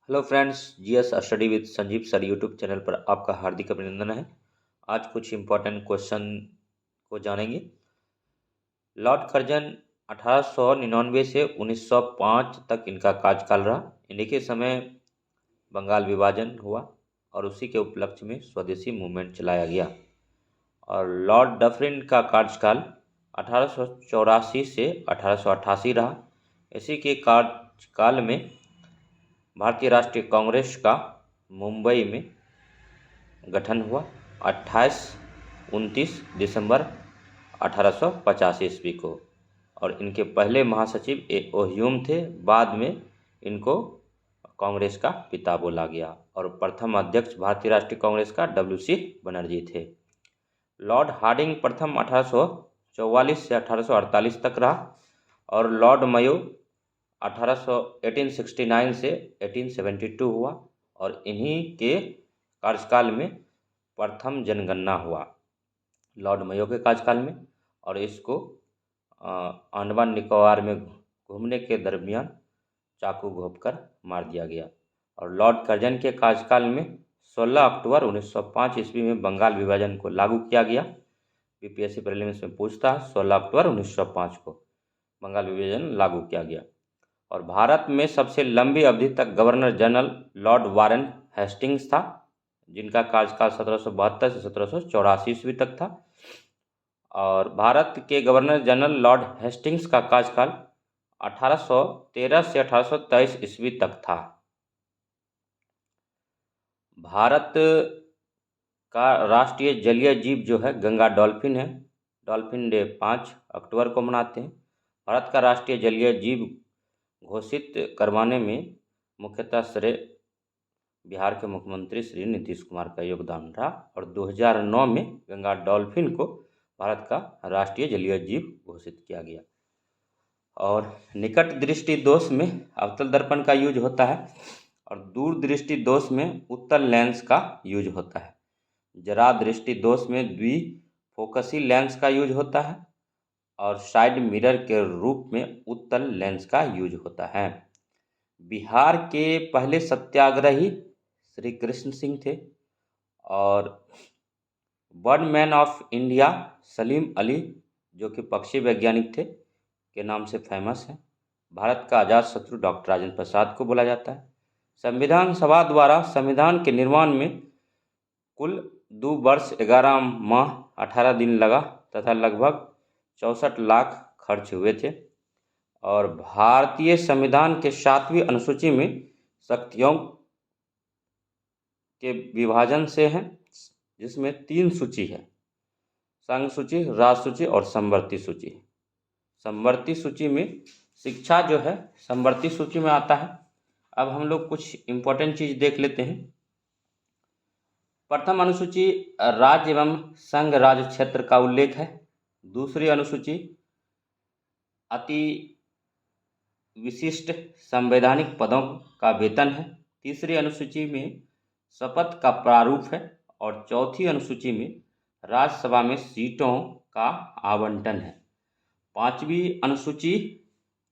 Hello friends, GS study with Sanjeev sir YouTube channel पर आपका हार्दिक अभिनंदन है। आज कुछ इम्पोर्टेंट क्वेश्चन को जानेंगे। लॉर्ड कर्जन 1899 से 1905 तक इनका कार्यकाल रहा। इन्हीं के समय बंगाल विभाजन हुआ और उसी के उपलक्ष्य में स्वदेशी मूवमेंट चलाया गया। और लॉर्ड डफरिन का कार्यकाल 1884 से 1888 रहा। इसी के कार्यकाल में भारतीय राष्ट्रीय कांग्रेस का मुंबई में गठन हुआ 28-29 दिसंबर 1885 ईस्वी को। और इनके पहले महासचिव ओह्यूम थे। बाद में इनको कांग्रेस का पिता बोला गया और प्रथम अध्यक्ष भारतीय राष्ट्रीय कांग्रेस का WC बनर्जी थे। लॉर्ड हार्डिंग प्रथम 1844 से 1848 तक रहा और लॉर्ड मयो 1869 से 1872 हुआ और इन्हीं के कार्यकाल में प्रथम जनगणना हुआ लॉर्ड मयो के कार्यकाल में। और इसको अंडमान निकोबार में घूमने के दरमियान चाकू घोंपकर मार दिया गया। और लॉर्ड कर्जन के कार्यकाल में 16 अक्टूबर 1905 ईस्वी में बंगाल विभाजन को लागू किया गया। बीपीएससी प्रीलिम्स में पूछता है, 16 अक्टूबर 1905 को बंगाल विभाजन लागू किया गया। और भारत में सबसे लंबी अवधि तक governor general Lord Warren Hastings था, जिनका कार्यकाल 1772 से 1784 ईस्वी तक था। और भारत के गवर्नर जनरल लॉर्ड हेस्टिंग्स का कार्यकाल 1813 से 1823 ईस्वी तक था। भारत का राष्ट्रीय जलीय जीव जो है गंगा डॉल्फिन है। डॉल्फिन डे 5 अक्टूबर को मनाते हैं। भारत का राष्ट्रीय जलीय जीव घोषित करवाने में मुख्यतः श्रेय बिहार के मुख्यमंत्री श्री नीतीश कुमार का योगदान रहा और 2009 में गंगा डॉल्फिन को भारत का राष्ट्रीय जलीय जीव घोषित किया गया। और निकट दृष्टि दोष में अवतल दर्पण का यूज होता है और दूर दृष्टि दोष में उत्तल लेंस का यूज होता है। जरा दृष्टि दोष में द्विफोकसी लेंस का यूज होता है और साइड मिरर के रूप में उत्तल लेंस का यूज होता है। बिहार के पहले सत्याग्रही श्री कृष्ण सिंह थे और bird man of India Salim Ali, जो कि पक्षी वैज्ञानिक थे, के नाम से फेमस है। भारत का अजात शत्रु डॉक्टर राजेंद्र प्रसाद को बोला जाता है। संविधान सभा द्वारा संविधान के निर्माण में कुल 2 वर्ष 11 माह 18 दिन लगा तथा लगभग 64 लाख खर्च हुए थे। और भारतीय संविधान के 7वीं अनुसूची में शक्तियों के विभाजन से है, जिसमें 3 सूची है, संघ सूची, राज सूची और समवर्ती सूची। समवर्ती सूची में शिक्षा जो है समवर्ती सूची में आता है। अब हम लोग कुछ इम्पोर्टेंट चीज़ देख लेते हैं। प्रथम अनुसूची राज्य एवं संघ राज्य क्षेत्र का उल्लेख है। दूसरी अनुसूची अति विशिष्ट संवैधानिक पदों का वेतन है। तीसरी अनुसूची में शपथ का प्रारूप है और चौथी अनुसूची में राज्यसभा में सीटों का आवंटन है। पांचवी अनुसूची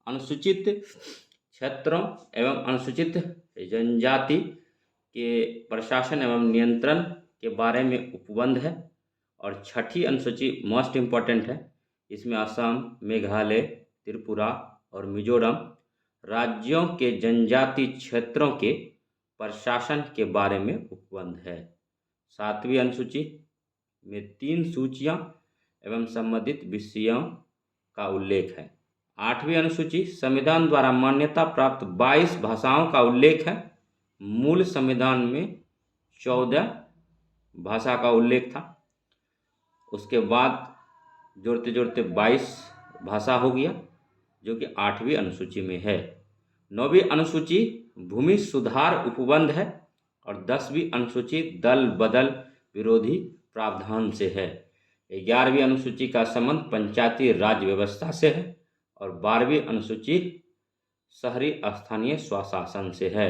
अनुसूचित क्षेत्रों एवं अनुसूचित जनजाति के प्रशासन एवं नियंत्रण के बारे में उपबंध है। और छठी अनुसूची मोस्ट इम्पॉर्टेंट है। इसमें असम, मेघालय, त्रिपुरा और मिजोरम राज्यों के जनजाति क्षेत्रों के प्रशासन के बारे में उपबंध है। 7वीं अनुसूची में 3 सूचियां एवं संबंधित विषयों का उल्लेख है। 8वीं अनुसूची संविधान द्वारा मान्यता प्राप्त 22 भाषाओं का उल्लेख है। मूल संविधान में 14 भाषा का उल्लेख था, उसके बाद जोड़ते जोड़ते 22 भाषा हो गया, जो कि 8वीं अनुसूची में है। 9वीं अनुसूची भूमि सुधार उपबंध है और 10वीं अनुसूची दल बदल विरोधी प्रावधान से है। 11वीं अनुसूची का संबंध पंचायती राज व्यवस्था से है और 12वीं अनुसूची शहरी स्थानीय स्वशासन से है।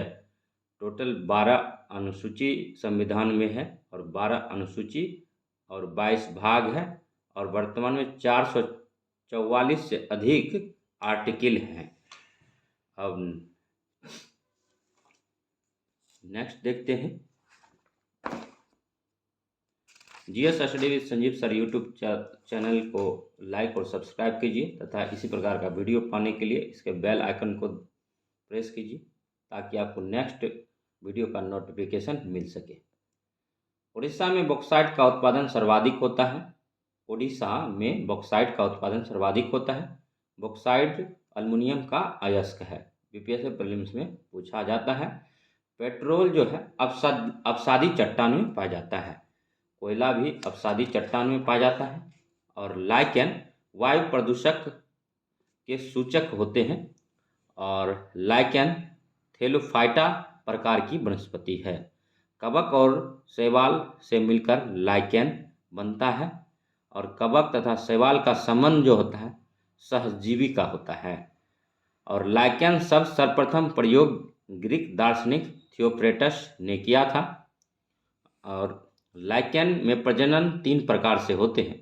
टोटल 12 अनुसूची संविधान में है और 12 अनुसूची और 22 भाग है और वर्तमान में 444 से अधिक आर्टिकल हैं। अब नेक्स्ट देखते हैं, GS study with Sanjeev sir YouTube channel को लाइक और सब्सक्राइब कीजिए तथा इसी प्रकार का वीडियो पाने के लिए इसके बेल आइकन को प्रेस कीजिए ताकि आपको नेक्स्ट वीडियो का नोटिफिकेशन मिल सके। उड़ीसा में बॉक्साइट का उत्पादन सर्वाधिक होता है। उड़ीसा में बॉक्साइट का उत्पादन सर्वाधिक होता है। बॉक्साइट एल्युमिनियम का अयस्क है, बीपीएससी प्रीलिम्स में पूछा जाता है। पेट्रोल जो है अपसादी चट्टान में पाया जाता है। कोयला भी अपसादी चट्टान में पाया जाता है। और लाइकेन वायु प्रदूषक के सूचक होते हैं। और लाइकेन थेलोफाइटा प्रकार की वनस्पति है। कवक और शैवाल से मिलकर लाइकेन बनता है। और कवक तथा शैवाल का संबंध जो होता है सहजीवी का होता है। और लाइकेन शब्द सर्वप्रथम प्रयोग ग्रीक दार्शनिक थियोफ्रेटस ने किया था। और लाइकेन में प्रजनन 3 प्रकार से होते हैं,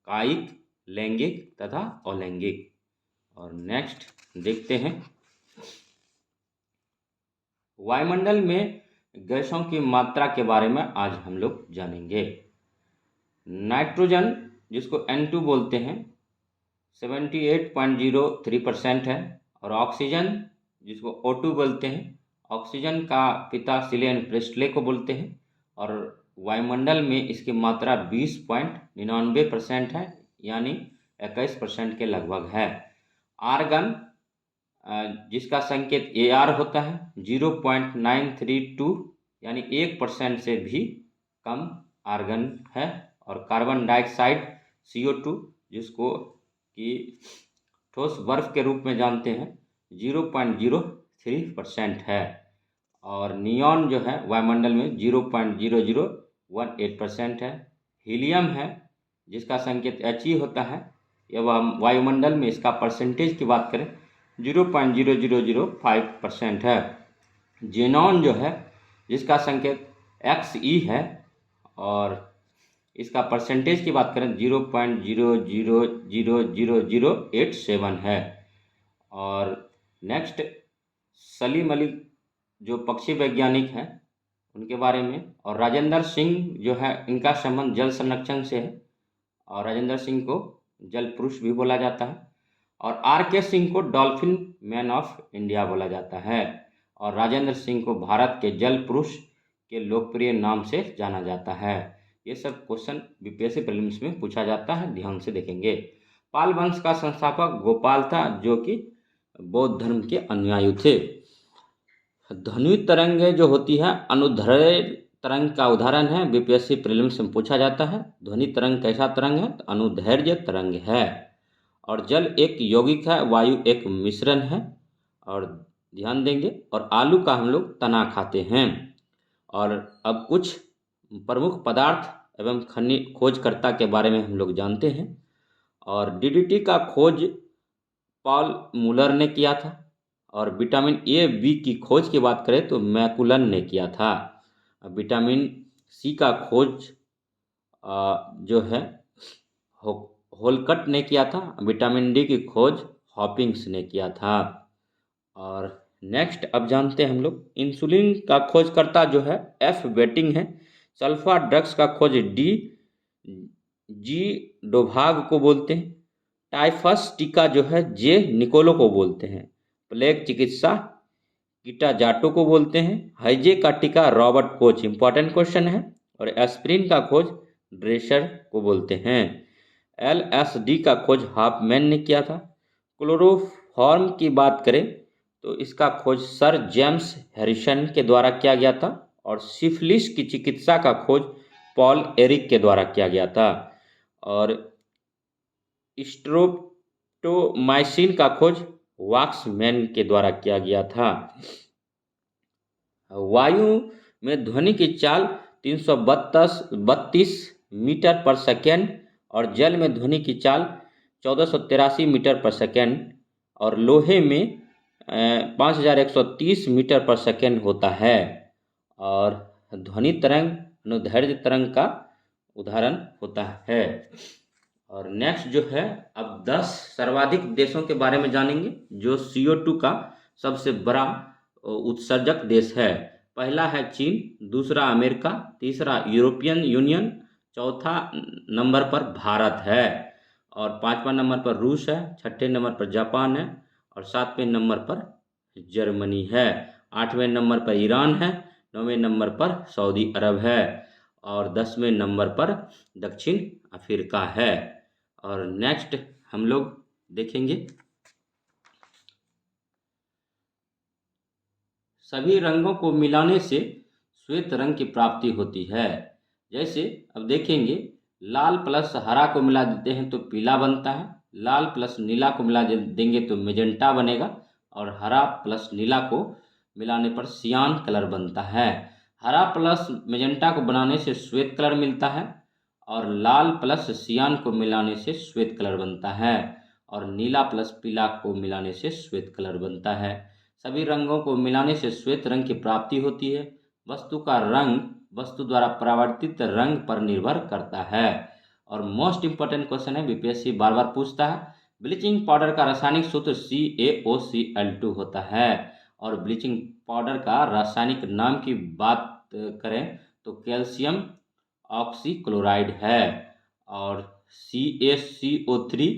कायिक, लैंगिक तथा अलैंगिक। और नेक्स्ट देखते हैं, वायुमंडल में गैसों की मात्रा के बारे में आज हम लोग जानेंगे। नाइट्रोजन जिसको N2 बोलते हैं 78.03% है। और ऑक्सीजन जिसको O2 बोलते हैं, ऑक्सीजन का पिता सिलियन प्रेस्टले को बोलते हैं। और वायुमंडल में इसकी मात्रा 20.99% है, यानी 21% के लगभग है। आर्गन जिसका संकेत AR होता है 0.932 यानी 1% से भी कम आर्गन है। और कार्बन डाइऑक्साइड CO2 जिसको कि ठोस बर्फ के रूप में जानते हैं 0.03% है। और नियॉन जो है वायुमंडल में 0.0018% है। हीलियम है जिसका संकेत He होता है, यह वायुमंडल में इसका परसेंटेज की बात करें 0.0005% है। जेनॉन जो है जिसका संकेत Xe है और इसका परसेंटेज की बात करें 0.000087 है। और नेक्स्ट सलीम अली जो पक्षी वैज्ञानिक हैं उनके बारे में। और राजेंद्र सिंह जो है इनका संबंध जल संरक्षण से है। और राजेंद्र सिंह को जल पुरुष भी बोला जाता है। और RK सिंह को डॉल्फिन मैन ऑफ इंडिया बोला जाता है। और राजेंद्र सिंह को भारत के जल पुरुष के लोकप्रिय नाम से जाना जाता है। ये सब क्वेश्चन बीपीएससी प्रीलिम्स में पूछा जाता है, ध्यान से देखेंगे। पाल वंश का संस्थापक गोपाल था जो कि बौद्ध धर्म के अनुयायी थे। ध्वनि तरंग जो होती है अनुदैर्घ्य तरंग का उदाहरण है, बीपीएससी प्रीलिम्स में पूछा जाता है। ध्वनि तरंग कैसा तरंग है? तो अनुदैर्घ्य तरंग है। और जल एक यौगिक है, वायु एक मिश्रण है। और ध्यान देंगे। और आलू का हम लोग तना खाते हैं। और अब कुछ प्रमुख पदार्थ एवं खनिज खोजकर्ता के बारे में हम लोग जानते हैं। और DDT का खोज पॉल मूलर ने किया था। और विटामिन A B की खोज की बात करें तो मैकुलन ने किया था। विटामिन C का खोज जो है होलकट ने किया था। विटामिन D की खोज हॉपिंग्स ने किया था। और नेक्स्ट अब जानते हैं हम लोग इंसुलिन का खोजकर्ता जो है F वेटिंग है। सल्फा ड्रग्स का खोज G डोभाग को बोलते हैं। टाइफस टीका जो है J निकोलो को बोलते हैं। प्लेग चिकित्सा कीटा जाटो को बोलते हैं। हाइजे का टीका रॉबर्ट कोच, इंपॉर्टेंट क्वेश्चन है। और एस्प्रिन का खोज ड्रेसर को बोलते हैं। LSD का खोज हाफमैन ने किया था। क्लोरोफॉर्म की बात करें तो इसका खोज सर जेम्स हैरिसन के द्वारा किया गया था। और सिफिलिस की चिकित्सा का खोज पॉल एरिक के द्वारा किया गया था। और स्ट्रेप्टोमाइसिन का खोज वाक्समैन के द्वारा किया गया था। वायु में ध्वनि की चाल 332 मीटर पर सेकेंड। और जल में ध्वनि की चाल 1483 मीटर पर सेकेंड। और लोहे में 5130 मीटर पर सेकेंड होता है। और ध्वनि तरंग अनुदैर्घ्य तरंग का उदाहरण होता है। और नेक्स्ट जो है अब 10 सर्वाधिक देशों के बारे में जानेंगे जो CO2 का सबसे बड़ा उत्सर्जक देश है। पहला है चीन, दूसरा अमेरिका, तीसरा यूरोपियन यूनियन, चौथा नंबर पर भारत है और पाँचवें नंबर पर रूस है, छठे नंबर पर जापान है और सातवें नंबर पर जर्मनी है, आठवें नंबर पर ईरान है, नौवें नंबर पर सऊदी अरब है और 10वें नंबर पर दक्षिण अफ्रीका है। और नेक्स्ट हम लोग देखेंगे सभी रंगों को मिलाने से श्वेत रंग की प्राप्ति होती है। जैसे अब देखेंगे लाल प्लस हरा को मिला देते हैं तो पीला बनता है, लाल प्लस नीला को मिला देंगे तो मेजेंटा बनेगा और हरा प्लस नीला को मिलाने पर सियान कलर बनता है। हरा प्लस मेजेंटा को बनाने से श्वेत कलर मिलता है और लाल प्लस सियान को मिलाने से श्वेत कलर बनता है और नीला प्लस पीला को मिलाने से श्वेत कलर बनता है। सभी रंगों को मिलाने से श्वेत रंग की प्राप्ति होती है। वस्तु का रंग वस्तु द्वारा परावर्तित रंग पर निर्भर करता है। और मोस्ट इंपॉर्टेंट क्वेश्चन है, बीपीएससी बार बार पूछता है, ब्लीचिंग पाउडर का रासायनिक सूत्र CaOCl2 होता है और ब्लीचिंग पाउडर का रासायनिक नाम की बात करें तो कैल्शियम ऑक्सीक्लोराइड है और CaCO3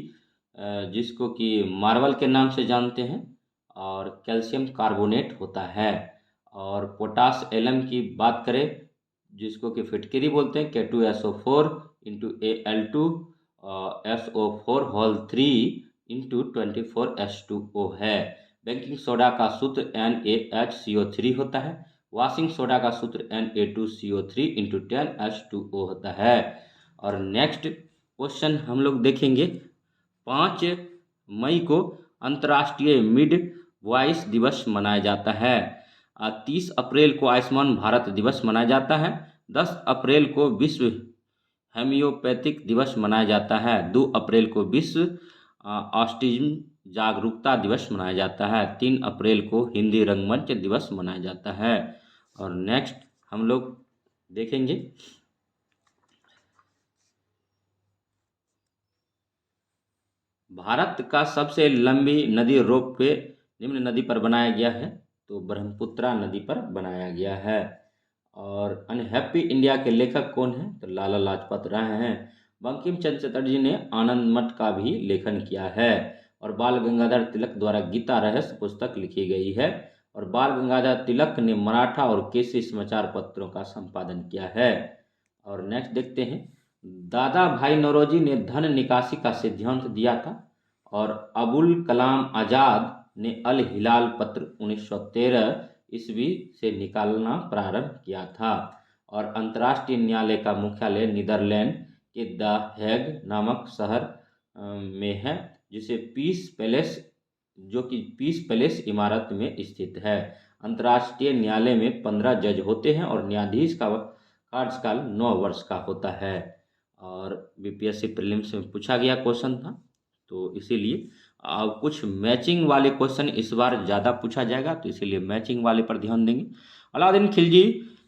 जिसको कि मार्बल के नाम से जानते हैं और कैल्शियम कार्बोनेट होता है। और पोटास एलम की बात करें जिसको कि फिटकरी बोलते हैं, K2SO4 into Al2 SO4 whole 3 into 24H2O है। बेकिंग सोडा का सूत्र NaHCO3 होता है। वॉशिंग सोडा का सूत्र Na2CO3 इंटू 10H2O होता है। और नेक्स्ट क्वेश्चन हम लोग देखेंगे 5 मई को अंतर्राष्ट्रीय मिड वॉइस दिवस मनाया जाता है। 30 अप्रैल को आयुष्मान भारत दिवस मनाया जाता है। 10 अप्रैल को विश्व हेम्योपैथिक दिवस मनाया जाता है। 2 अप्रैल को विश्व ऑटिज्म जागरूकता दिवस मनाया जाता है। 3 अप्रैल को हिंदी रंगमंच दिवस मनाया जाता है। और नेक्स्ट हम लोग देखेंगे भारत का सबसे लंबी नदी रोपवे निम्न नदी पर बनाया गया है तो ब्रह्मपुत्रा नदी पर बनाया गया है। और अनहैप्पी इंडिया के लेखक कौन हैं तो लाला लाजपत राय हैं। बंकिम चंद्र चटर्जी ने आनंद मठ का भी लेखन किया है और बाल गंगाधर तिलक द्वारा गीता रहस्य पुस्तक लिखी गई है और बाल गंगाधर तिलक ने मराठा और केसरी समाचार पत्रों का संपादन किया है। और नेक्स्ट देखते हैं दादा भाई नौरोजी ने धन निकासी का सिद्धांत दिया था और अबुल कलाम आज़ाद ने अल हिलाल पत्र 1913 ईस्वी से निकालना प्रारंभ किया था। और अंतर्राष्ट्रीय न्यायालय का मुख्यालय नीदरलैंड के द हेग नामक शहर में है जिसे पीस पैलेस जो कि पीस पैलेस इमारत में स्थित है। अंतर्राष्ट्रीय न्यायालय में 15 जज होते हैं और न्यायाधीश का कार्यकाल 9 वर्ष का होता है। और बीपीएससी प्रीलिम्स में पूछा गया क्वेश्चन था तो इसीलिए कुछ मैचिंग वाले क्वेश्चन इस बार ज़्यादा पूछा जाएगा तो इसीलिए मैचिंग वाले पर ध्यान देंगे। अलाउद्दीन खिलजी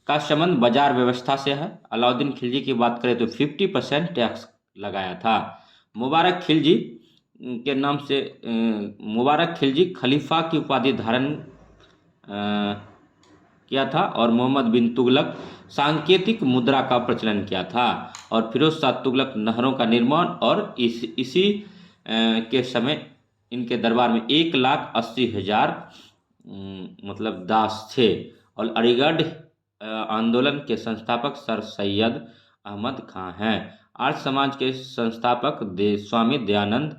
का संबंध बाजार व्यवस्था से है। अलाउद्दीन खिलजी की बात करें तो 50% टैक्स लगाया था। मुबारक खिलजी के नाम से मुबारक खिलजी खलीफा की उपाधि धारण किया था और मोहम्मद बिन तुगलक सांकेतिक मुद्रा का प्रचलन किया था और फिरोज शाह तुगलक नहरों का निर्माण और इसी के समय इनके दरबार में 1,80,000 मतलब दास थे। और अलीगढ़ आंदोलन के संस्थापक सर सैयद अहमद खां हैं। आर्य समाज के संस्थापक स्वामी दयानंद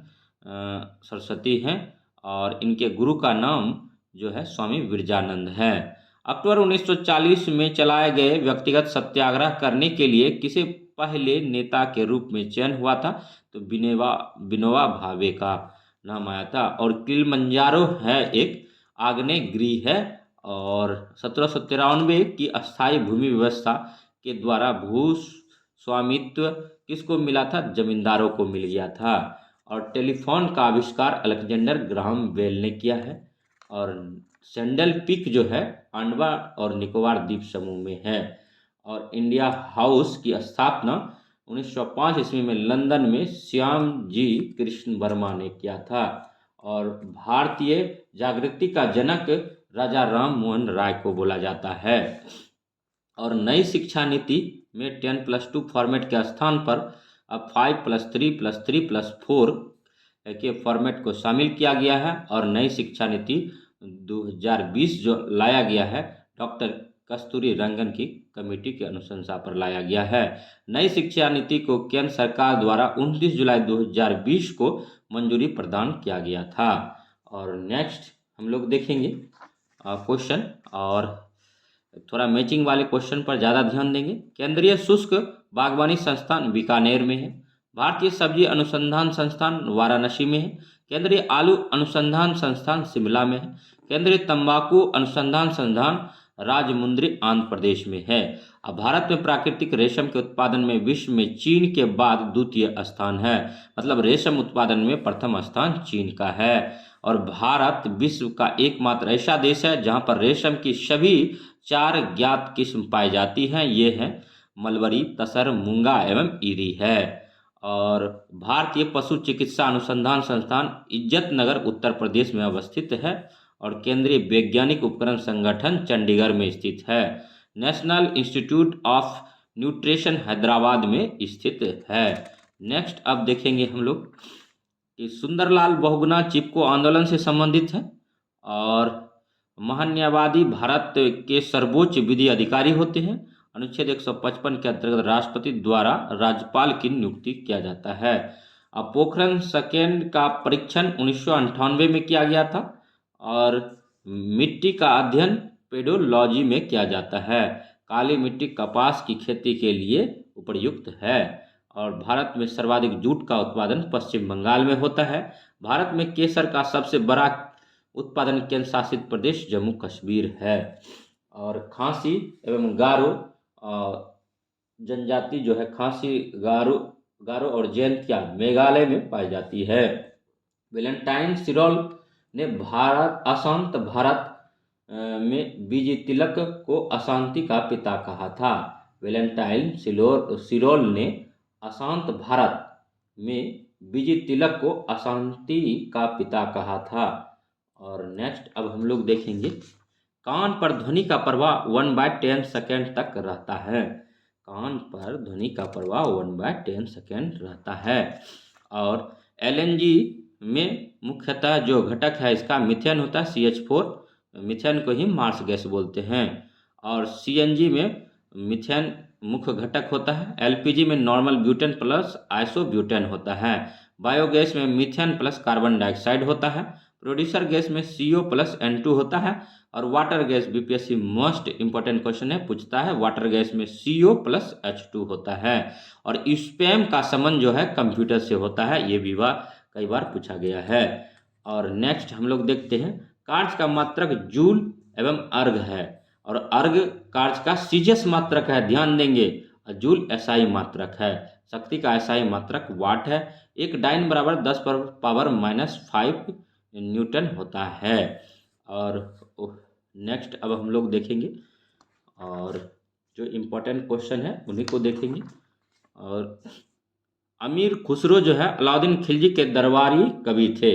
सरस्वती हैं और इनके गुरु का नाम जो है स्वामी विरजानंद है। अक्टूबर 1940 में चलाए गए व्यक्तिगत सत्याग्रह करने के लिए किसे पहले नेता के रूप में चयन हुआ था तो विनोबा भावे का नाम आया था। और किलिमंजारो है एक आग्नेय गिरी है और 1793 की अस्थायी भूमि व्यवस्था के द्वारा भू स्वामित्व किसको मिला था जमींदारों को मिल गया था। और टेलीफोन का आविष्कार अलेक्जेंडर ग्राहम बेल ने किया है। और सेंडल पीक जो है अंडमान और निकोबार द्वीप समूह में है। और इंडिया हाउस की स्थापना 1905 ईस्वी में लंदन में श्याम जी कृष्ण वर्मा ने किया था। और भारतीय जागृति का जनक राजा राम मोहन राय को बोला जाता है। और नई शिक्षा नीति में 10+2 फॉर्मेट के स्थान पर अब 5+3+3+4 के फॉर्मेट को शामिल किया गया है। और नई शिक्षा नीति 2020 जो लाया गया है, डॉक्टर कस्तूरी रंगन की कमेटी के अनुशंसा पर लाया गया है। नई शिक्षा नीति को केंद्र सरकार द्वारा 29 जुलाई 2020 को मंजूरी प्रदान किया गया था। और नेक्स्ट हम लोग देखेंगे क्वेश्चन, और थोड़ा मैचिंग वाले क्वेश्चन पर ज़्यादा ध्यान देंगे। केंद्रीय शुष्क बागवानी संस्थान बीकानेर में है। भारतीय सब्जी अनुसंधान संस्थान वाराणसी में है। केंद्रीय आलू अनुसंधान संस्थान शिमला में है। केंद्रीय तंबाकू अनुसंधान संस्थान राजमुंद्री आंध्र प्रदेश में है। अब भारत में प्राकृतिक रेशम के उत्पादन में विश्व में चीन के बाद द्वितीय स्थान है, मतलब रेशम उत्पादन में प्रथम स्थान चीन का है। और भारत विश्व का एकमात्र ऐसा देश है जहां पर रेशम की सभी 4 ज्ञात किस्म पाई जाती हैं। ये हैं मलबरी, तसर, मूंगा एवं ईरी है। और भारतीय पशु चिकित्सा अनुसंधान संस्थान इज्जत नगर उत्तर प्रदेश में अवस्थित है। और केंद्रीय वैज्ञानिक उपकरण संगठन चंडीगढ़ में स्थित है। National institute of nutrition Hyderabad में स्थित है। नेक्स्ट अब देखेंगे हम लोग कि सुंदरलाल बहुगुणा चिपको आंदोलन से संबंधित है। और महान्यायवादी भारत के सर्वोच्च विधि अधिकारी होते हैं। अनुच्छेद 155 के अंतर्गत राष्ट्रपति द्वारा राज्यपाल की नियुक्ति किया जाता है। अब पोखरण सेकेंड का परीक्षण 1998 में किया गया था। और मिट्टी का अध्ययन पेडोलॉजी में किया जाता है। काली मिट्टी कपास की खेती के लिए उपयुक्त है। और भारत में सर्वाधिक जूट का उत्पादन पश्चिम बंगाल में होता है। भारत में केसर का सबसे बड़ा उत्पादन केंद्र शासित प्रदेश जम्मू कश्मीर है। और खासी एवं गारो जनजाति जो है, खासी, गारो और जयंतिया मेघालय में पाई जाती है। वेलेंटाइन सिरोल ने अशांत भारत में बीजी तिलक को अशांति का पिता कहा था। वेलेंटाइन सिरोल ने अशांत भारत में बीजी तिलक को अशांति का पिता कहा था। और नेक्स्ट अब हम लोग देखेंगे कान पर ध्वनि का प्रवाह 1/10 सेकेंड तक रहता है। कान पर ध्वनि का प्रवाह 1/10 सेकेंड रहता है। और एलएनजी में मुख्यतः जो घटक है इसका मीथेन होता है, CH4, मीथेन को ही मार्स गैस बोलते हैं। और सीएनजी में मीथेन मुख्य घटक होता है। एलपीजी में नॉर्मल ब्यूटेन प्लस आइसोब्यूटेन होता है। बायोगैस में मीथेन प्लस कार्बन डाइऑक्साइड होता है। प्रोड्यूसर गैस में CO प्लस N2 होता है। और water gas, BPSC most important question है, पूछता है, वाटर गैस में CO प्लस H2 होता है। और स्पैम का संबंध जो है कंप्यूटर से होता है, ये भी कई बार पूछा गया है। और नेक्स्ट हम लोग देखते हैं कार्य का मात्रक जूल एवं अर्घ है। और अर्घ कार्य का सीजियस मात्रक है, ध्यान देंगे। जूल एसआई मात्रक है। शक्ति का एसआई मात्रक वाट है। एक डाइन बराबर 10⁻⁻⁵ न्यूटन होता है। और नेक्स्ट अब हम लोग देखेंगे और जो इम्पोर्टेंट क्वेश्चन है उन्हीं को देखेंगे। और अमीर खुसरो जो है अलाउद्दीन खिलजी के दरबारी कवि थे।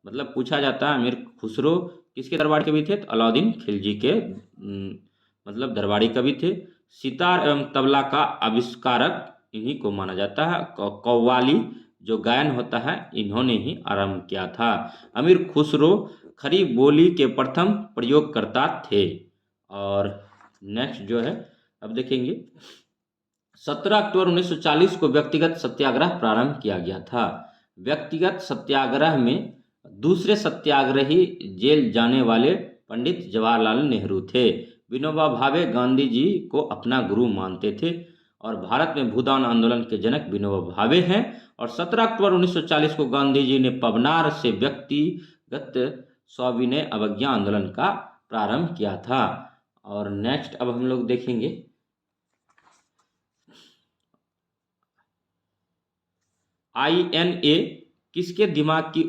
मतलब पूछा जाता है अमीर खुसरो किसके दरबार कवि थे, तो अलाउद्दीन खिलजी के मतलब दरबारी कवि थे। सितार एवं तबला का आविष्कारक इन्हीं को माना जाता है। कव्वाली जो गायन होता है इन्होंने ही आरंभ किया था। अमीर खुसरो खड़ी बोली के प्रथम प्रयोगकर्ता थे। और नेक्स्ट जो है अब देखेंगे 17 अक्टूबर 1940 को व्यक्तिगत सत्याग्रह प्रारंभ किया गया था। व्यक्तिगत सत्याग्रह में दूसरे सत्याग्रही जेल जाने वाले पंडित जवाहरलाल नेहरू थे। विनोबा भावे गांधी जी को अपना गुरु मानते थे। और भारत में भूदान आंदोलन के जनक विनोबा भावे हैं। और 17 अक्टूबर 1940 को गांधी जी ने पवनार से व्यक्तिगत सविनय अवज्ञा आंदोलन का प्रारंभ किया था। और नेक्स्ट अब हम लोग देखेंगे INA किसके दिमाग की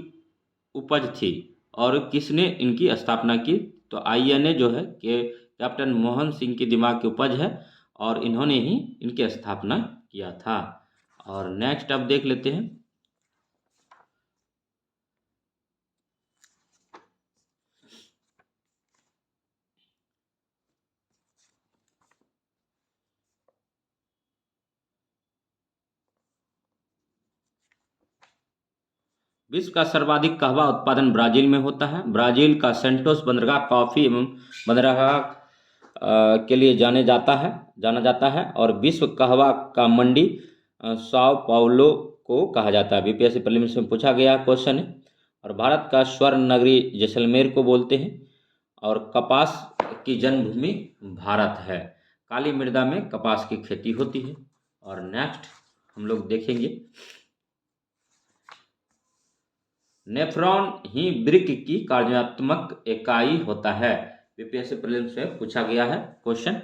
उपज थी और किसने इनकी स्थापना की, तो INA जो है कि कैप्टन मोहन सिंह की दिमाग की उपज है और इन्होंने ही इनकी स्थापना किया था। और नेक्स्ट अब देख लेते हैं विश्व का सर्वाधिक कहवा उत्पादन ब्राजील में होता है। ब्राजील का सेंटोस बंदरगाह कॉफ़ी एवं बंदरगाह के लिए जाना जाता है और विश्व कहवा का मंडी साओ पाउलो को कहा जाता है। बीपीएससी प्रीलिम्स में पूछा गया क्वेश्चन है। और भारत का स्वर्ण नगरी जैसलमेर को बोलते हैं। और कपास की जन्मभूमि भारत है। काली मृदा में कपास की खेती होती है। और नेक्स्ट हम लोग देखेंगे, नेफ्रॉन ही वृक्क की कार्यात्मक इकाई होता है। बीपीएससी प्रीलिम्स में पूछा गया है क्वेश्चन।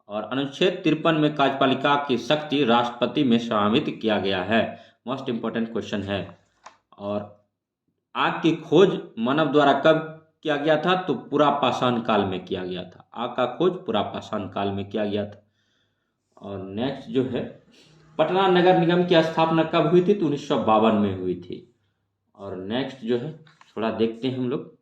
और अनुच्छेद 53 में कार्यपालिका की शक्ति राष्ट्रपति में समावित किया गया है। मोस्ट इंपॉर्टेंट क्वेश्चन है। और आग की खोज मानव द्वारा कब किया गया था? तो पुरापाषाण काल में किया गया था। आग का खोज पुरापाषाण काल में किया गया था। और नेक्स्ट जो है, पटना नगर निगम की स्थापना कब हुई थी? तो 1952 में हुई थी। और नेक्स्ट जो है थोड़ा देखते हैं हम लोग।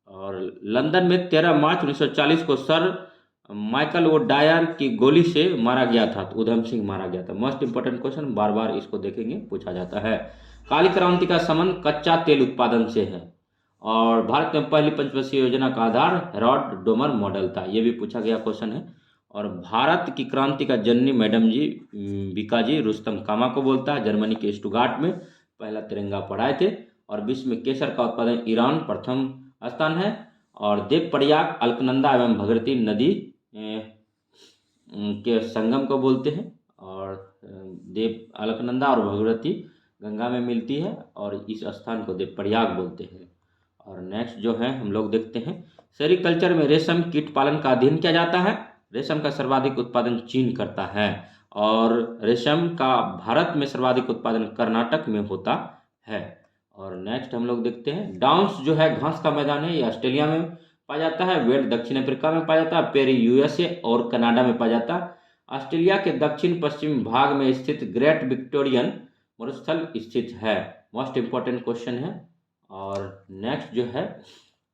और लंदन में 13 मार्च 1940 को सर माइकल ओ डायर की गोली से मारा गया था। तो उधम सिंह मारा गया था। मोस्ट इंपॉर्टेंट क्वेश्चन, बार बार इसको देखेंगे, पूछा जाता है। काली क्रांति का संबंध कच्चा तेल उत्पादन से है। और भारत में पहली पंचवर्षीय योजना का आधार हेरॉड डोमर मॉडल था। ये भी पूछा गया क्वेश्चन है। और भारत की क्रांति का जननी मैडम जी बीकाजी रुस्तम कामा को बोलता है। जर्मनी के स्टुगार्ट में पहला तिरंगा फहराए थे। और विश्व में केसर का उत्पादन ईरान प्रथम स्थान है। और देवप्रयाग अलकनंदा एवं भगीरथी नदी के संगम को बोलते हैं। और देव अलकनंदा और भगीरथी गंगा में मिलती है और इस स्थान को देवप्रयाग बोलते हैं। और नेक्स्ट जो है हम लोग देखते हैं, सेरीकल्चर में रेशम कीट पालन का अध्ययन किया जाता है। रेशम का सर्वाधिक उत्पादन चीन करता है। और रेशम का भारत में सर्वाधिक उत्पादन कर्नाटक में होता है। और नेक्स्ट हम लोग देखते हैं, डाउन्स जो है घास का मैदान है। ये ऑस्ट्रेलिया में पाया जाता है। वेल्ड दक्षिण अफ्रीका में पाया जाता है। पेरी यूएसए और कनाडा में पाया जाता है। ऑस्ट्रेलिया के दक्षिण पश्चिम भाग में स्थित ग्रेट विक्टोरियन मरुस्थल स्थित है। मोस्ट इंपॉर्टेंट क्वेश्चन है। और नेक्स्ट जो है,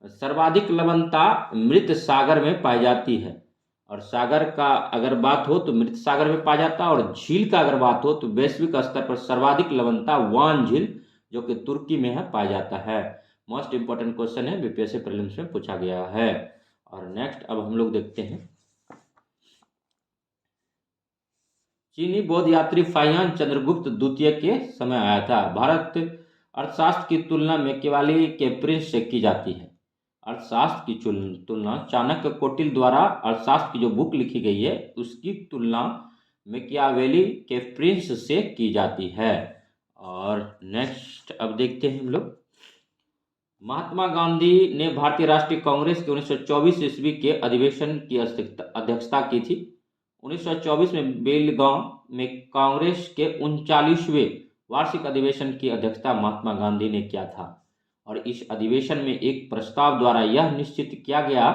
सर्वाधिक लवणता मृत सागर में पाई जाती है। और सागर का अगर बात हो तो मृत सागर में पाया जाता है। और झील का अगर बात हो तो वैश्विक स्तर पर सर्वाधिक लवणता वान झील जो कि तुर्की में है पाया जाता है। मोस्ट इंपॉर्टेंट क्वेश्चन है, बीपीएससी प्रीलिम्स में पूछा गया है। और नेक्स्ट अब हम लोग देखते हैं, चीनी बौद्ध यात्री फाहियान चंद्रगुप्त द्वितीय के समय आया था। भारत अर्थशास्त्र की तुलना मेकियावेली के प्रिंस से की जाती है। अर्थशास्त्र की तुलना चाणक्य कौटिल्य द्वारा अर्थशास्त्र की जो बुक लिखी गई है उसकी तुलना मेकियावेली के प्रिंस से की जाती है। और नेक्स्ट अब देखते हैं हम लोग, महात्मा गांधी ने भारतीय राष्ट्रीय कांग्रेस के 1924 ईस्वी के अधिवेशन की अध्यक्षता की थी। 1924 में बेलगांव में कांग्रेस के 39वें वार्षिक अधिवेशन की अध्यक्षता महात्मा गांधी ने किया था। और इस अधिवेशन में एक प्रस्ताव द्वारा यह निश्चित किया गया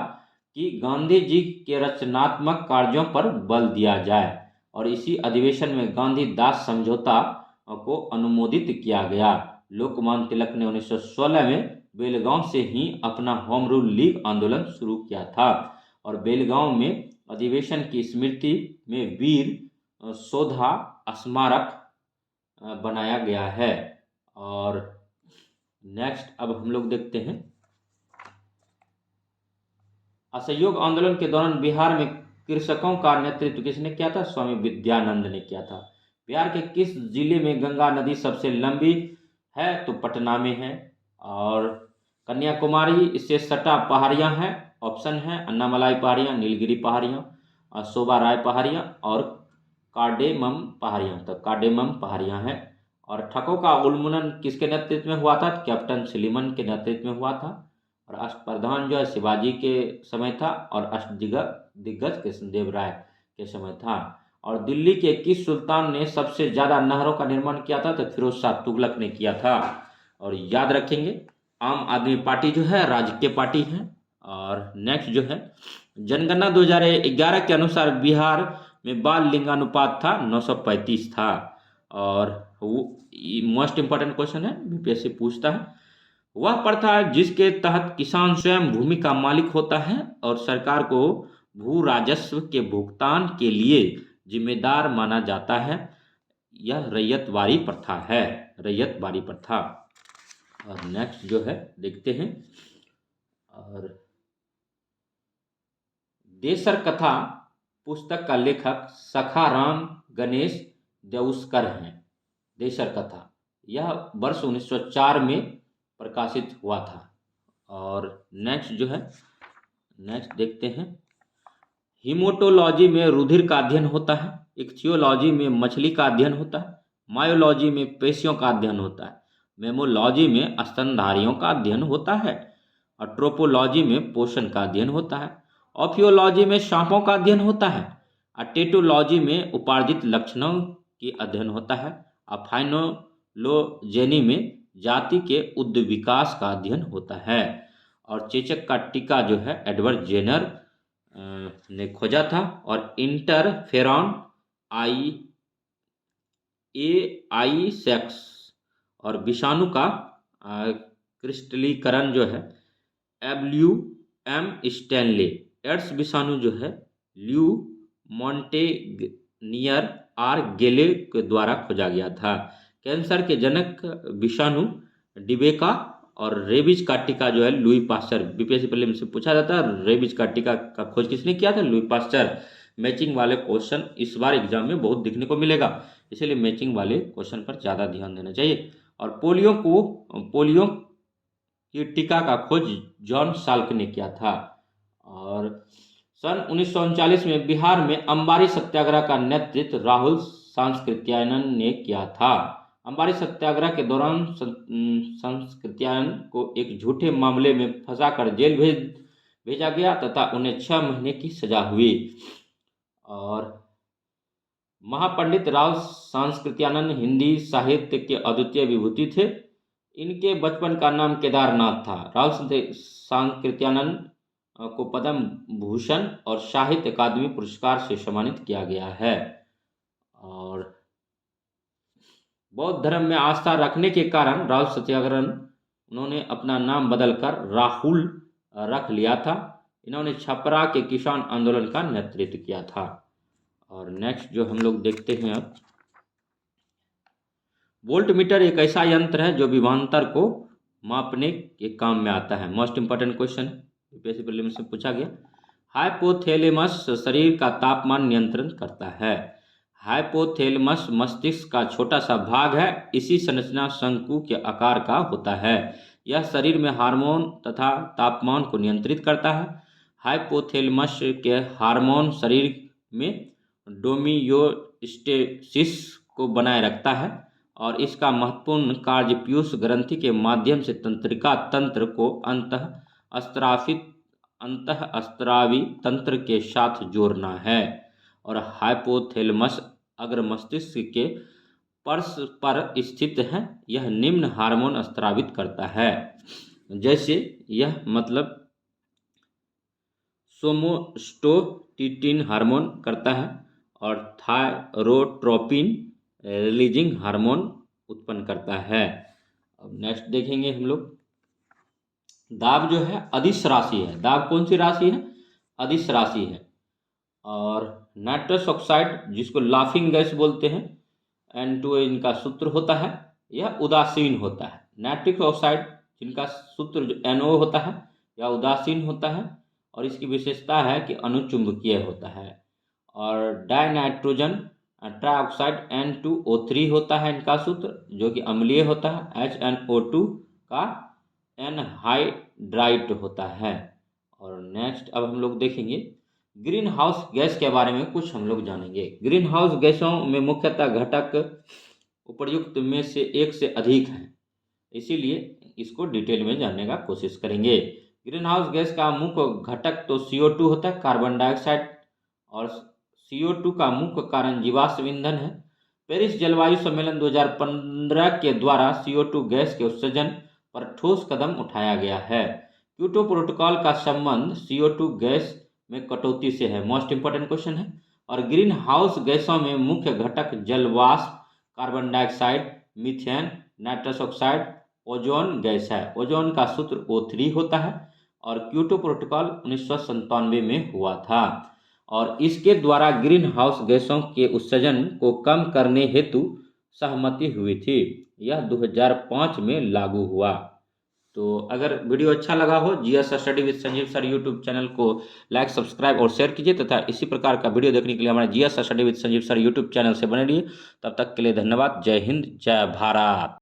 कि गांधी जी के रचनात्मक कार्यों पर बल दिया जाए। और इसी अधिवेशन में गांधी दास समझौता को अनुमोदित किया गया। लोकमान्य तिलक ने 1916 में बेलगांव से ही अपना होम रूल लीग आंदोलन शुरू किया था। और बेलगांव में अधिवेशन की स्मृति में वीर शोधा स्मारक बनाया गया है। और नेक्स्ट अब हम लोग देखते हैं, असहयोग आंदोलन के दौरान बिहार में कृषकों का नेतृत्व किसने किया था? स्वामी विद्यानंद ने किया था। बिहार के किस जिले में गंगा नदी सबसे लंबी है? तो पटना में है। और कन्याकुमारी इससे सटा पहाड़ियाँ हैं। ऑप्शन है अन्नामलाई पहाड़ियाँ, नीलगिरी पहाड़ियाँ, शोभा राय पहाड़ियाँ और कार्डेमम पहाड़ियाँ। तो कार्डेमम पहाड़ियाँ हैं। और ठगों का उन्मूलन किसके नेतृत्व में हुआ था? कैप्टन सलीमन के नेतृत्व में हुआ था। और अष्टप्रधान जो है शिवाजी के समय था। और अष्टदिग्गज कृष्णदेव राय के समय था। और दिल्ली के किस सुल्तान ने सबसे ज़्यादा नहरों का निर्माण किया था? तो फिरोज शाह तुगलक ने किया था। और याद रखेंगे, आम आदमी पार्टी जो है राजकीय पार्टी है। और नेक्स्ट जो है, जनगणना 2011 के अनुसार बिहार में बाल लिंगानुपात था 935 था। और मोस्ट इंपॉर्टेंट क्वेश्चन है, बीपीएससी पूछता है, वह प्रथा है जिसके तहत किसान स्वयं भूमि का मालिक होता है और सरकार को भू राजस्व के भुगतान के लिए जिम्मेदार माना जाता है। यह रैयतवाड़ी प्रथा है। रैयतवाड़ी प्रथा। और नेक्स्ट जो है देखते हैं। और देशर कथा पुस्तक का लेखक सखाराम गणेश देउस्कर हैं। देशर कथा यह वर्ष 1904 में प्रकाशित हुआ था। और नेक्स्ट जो है, नेक्स्ट देखते हैं। हीमोटोलॉजी में रुधिर का अध्ययन होता है। इक्थियोलॉजी में मछली का अध्ययन होता है। मायोलॉजी में पेशियों का अध्ययन होता है। मेमोलॉजी में स्तनधारियों का अध्ययन होता है। और ट्रोपोलॉजी में पोषण का अध्ययन होता है। ऑफियोलॉजी में सांपों का अध्ययन होता है। टेटोलॉजी में उपार्जित लक्षणों की अध्ययन होता है। फाइनोलोजेनी में जाति के उद्विकास का अध्ययन होता है। और चेचक का टीका जो है एडवर्ड जेनर ने खोजा था। और इंटरफेरॉन आई सेक्स और विषाणु का क्रिस्टलीकरण जो है एब्ल्यू एम स्टैनले। एड्स विषाणु जो है ल्यू मॉन्टेनियर आर गेले के द्वारा खोजा गया था। कैंसर के जनक विषाणु डिबेका। और रेबीज का टीका जो है लुई पास्चर। बीपीएससी प्रीलिम्स से पूछा जाता है रेबीज का टीका का खोज किसने किया था? Louis Pasteur. मैचिंग वाले क्वेश्चन इस बार एग्जाम में बहुत दिखने को मिलेगा, इसीलिए मैचिंग वाले क्वेश्चन पर ज़्यादा ध्यान देना चाहिए। और पोलियो की टीका का खोज जॉन साल्क ने किया था। और सन 1939 में बिहार में अंबारी सत्याग्रह का नेतृत्व राहुल सांस्कृत्यायन ने किया था। अंबारी सत्याग्रह के दौरान सांस्कृत्यायन को एक झूठे मामले में फंसाकर जेल भेजा गया तथा उन्हें 6 महीने की सजा हुई। और महापंडित राव सांस्कृत्यानंद हिंदी साहित्य के अद्वितीय विभूति थे। इनके बचपन का नाम केदारनाथ था। राव सांस्कृत्यानंद को पद्म भूषण और साहित्य अकादमी पुरस्कार से सम्मानित किया गया है। और बौद्ध धर्म में आस्था रखने के कारण राव सत्याग्रह उन्होंने अपना नाम बदलकर राहुल रख लिया था। इन्होंने छपरा के किसान आंदोलन का नेतृत्व किया था। और नेक्स्ट जो हम लोग देखते हैं अब, वोल्टमीटर एक ऐसा यंत्र है जो विभवांतर को मापने के काम में आता है। Most important question BPSC prelims में पूछा गया। हाइपोथैलेमस शरीर का तापमान नियंत्रण करता है। हाइपोथैलेमस मस्तिष्क का छोटा सा भाग है। इसी संरचना शंकु के आकार का होता है। यह शरीर में हार्मोन तथा तापमान को नियंत्रित करता है। हाइपोथैलेमस के हार्मोन शरीर में होमियोस्टेसिस को बनाए रखता है और इसका महत्वपूर्ण कार्य पीयूष ग्रंथि के माध्यम से तंत्रिका तंत्र को अंतःस्त्रावी तंत्र के साथ जोड़ना है। और हाइपोथैलेमस अग्र मस्तिष्क के पर्श पर स्थित है। यह निम्न हार्मोन स्रावित करता है, जैसे यह मतलब सोमोस्टैटिन हार्मोन करता है और थायरोट्रोपिन रिलीजिंग हार्मोन उत्पन्न करता है। अब नेक्स्ट देखेंगे हम लोग। दाब जो है अदिश राशि है। दाब कौन सी राशि है? अदिश राशि है। और नाइट्रस ऑक्साइड जिसको लाफिंग गैस बोलते हैं, N2 इनका सूत्र होता है, यह उदासीन होता है। नाइट्रिक ऑक्साइड जिनका सूत्र जो NO होता है यह उदासीन होता है और इसकी विशेषता है कि अनुचुंबकीय होता है। और डाइनाइट्रोजन ट्राइऑक्साइड N2O3 होता है इनका सूत्र, जो कि अम्लीय होता है। HNO2 का एनहाइड्राइड होता है। और नेक्स्ट अब हम लोग देखेंगे ग्रीन हाउस गैस के बारे में कुछ हम लोग जानेंगे। ग्रीन हाउस गैसों में मुख्यतः घटक उपर्युक्त में से एक से अधिक हैं, इसीलिए इसको डिटेल में जानने का कोशिश करेंगे। ग्रीन हाउस गैस का मुख्य घटक तो CO2 होता है, कार्बन डाइऑक्साइड। और CO2 का मुख्य कारण जीवाश्म ईंधन है। पेरिस जलवायु सम्मेलन 2015 के द्वारा CO2 गैस के उत्सर्जन पर ठोस कदम उठाया गया है। क्योटो प्रोटोकॉल का संबंध CO2 गैस में कटौती से है। मोस्ट इंपॉर्टेंट क्वेश्चन है। और ग्रीन हाउस गैसों में मुख्य घटक जलवाष्प, carbon dioxide, methane, nitrous oxide, ozone gas है। ओजोन का सूत्र O3 होता है और क्योटो प्रोटोकॉल 1997 में हुआ था। और इसके द्वारा ग्रीन हाउस गैसों के उत्सर्जन को कम करने हेतु सहमति हुई थी। यह 2005 में लागू हुआ। तो अगर वीडियो अच्छा लगा हो GS study with Sanjeev sir YouTube channel को लाइक, सब्सक्राइब और शेयर कीजिए तथा इसी प्रकार का वीडियो देखने के लिए हमारे GS study with Sanjeev sir YouTube channel से बने रहिए। तब तक के लिए धन्यवाद। जय हिंद, जय भारत।